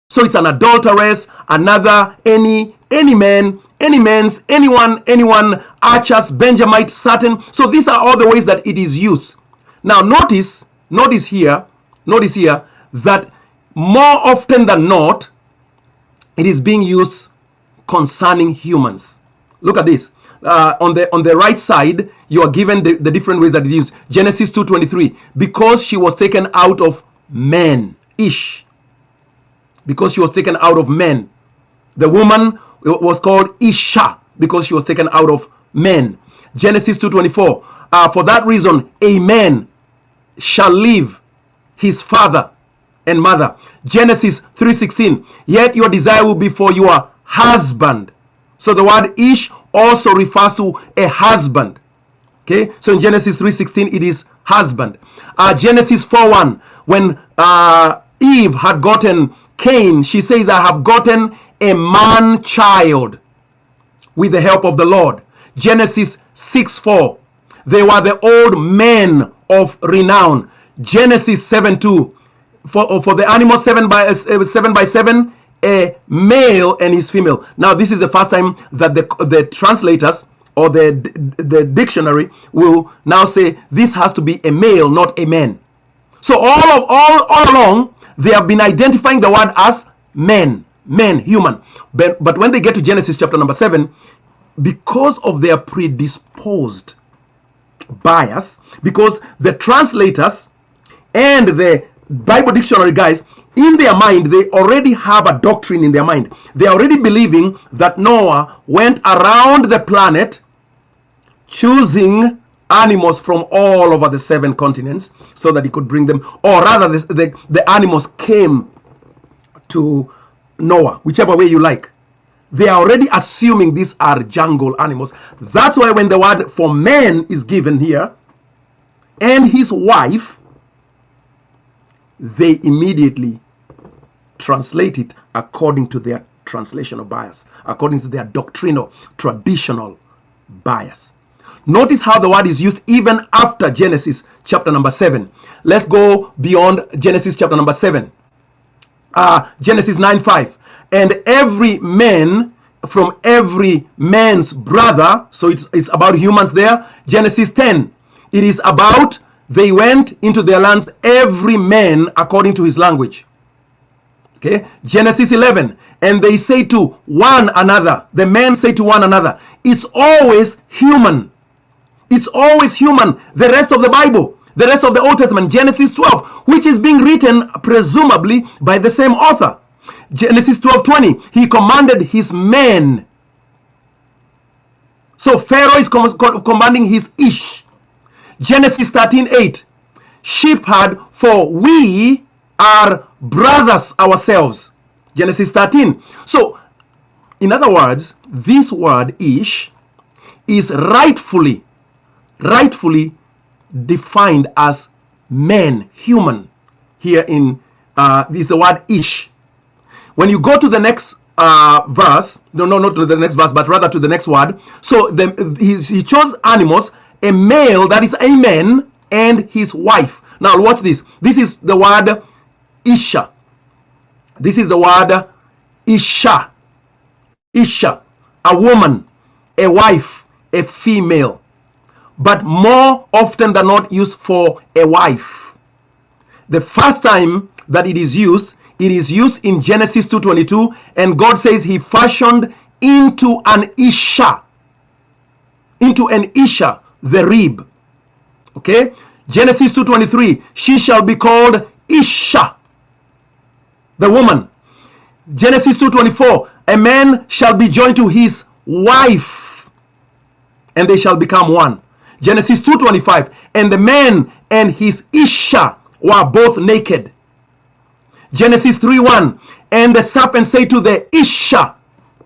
So it's an adulteress, another, any man, any man's, anyone, archers, Benjamite, Satan. So these are all the ways that it is used. Now notice here that more often than not, it is being used concerning humans. Look at this. On the right side, you are given the different ways that it is. Genesis 2:23, because she was taken out of men, Ish. Because she was taken out of men. The woman was called Isha because she was taken out of men. Genesis 2:24, for that reason, a man shall leave his father and mother. Genesis 3:16, yet your desire will be for your husband. So the word Ish also refers to a husband. Okay, so in Genesis 3:16 it is husband. Genesis 4:1, when Eve had gotten Cain, she says, I have gotten a man child with the help of the Lord. Genesis 6:4, they were the old men of renown. Genesis 7:2, for the animals 7 by 7, a male and his female. Now this is the first time that the translators or the dictionary will now say this has to be a male, not a man. So all along they have been identifying the word as men, human. But when they get to Genesis chapter number 7, because of their predisposed bias, because the translators and the Bible dictionary guys, in their mind, they already have a doctrine in their mind. They are already believing that Noah went around the planet choosing animals from all over the 7 continents so that he could bring them, or rather the animals came to Noah, whichever way you like. They are already assuming these are jungle animals. That's why when the word for man is given here and his wife, they immediately translate it according to their translational bias, according to their doctrinal, traditional bias. Notice how the word is used even after Genesis chapter number 7. Let's go beyond Genesis chapter number 7. Genesis 9:5. And every man from every man's brother. So it's about humans there. Genesis 10. It is about they went into their lands, every man according to his language. Okay. Genesis 11. And they say to one another. The men say to one another. It's always human. It's always human. The rest of the Bible, the rest of the Old Testament, Genesis 12, which is being written presumably by the same author. Genesis 12:20, he commanded his men. So Pharaoh is commanding his Ish. Genesis 13:8, shepherd, for we are brothers ourselves. Genesis 13. So, in other words, this word Ish is rightfully defined as men, human. Here in this is the word Ish. When you go to the next verse, no, not to the next verse, but rather to the next word. So he chose animals, a male, that is a man, and his wife. Now watch this. This is the word Isha. This is the word Isha. Isha, a woman, a wife, a female. But more often than not used for a wife. The first time that it is used in Genesis 2:22, and God says he fashioned into an Isha, the rib. Okay, Genesis 2:23, she shall be called Isha, the woman. Genesis 2:24, a man shall be joined to his wife, and they shall become one. Genesis 2:25, and the man and his Isha were both naked. Genesis 3:1, and the serpent said to the Isha,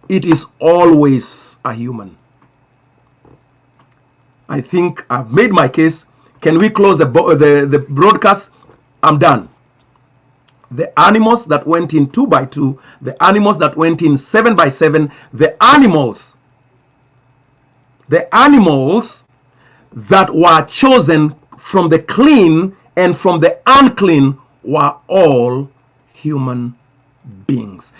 it is always a human. I think I've made my case. Can we close the broadcast? I'm done. The animals that went in 2 by 2, the animals that went in 7 by 7, the animals that were chosen from the clean and from the unclean were all human beings.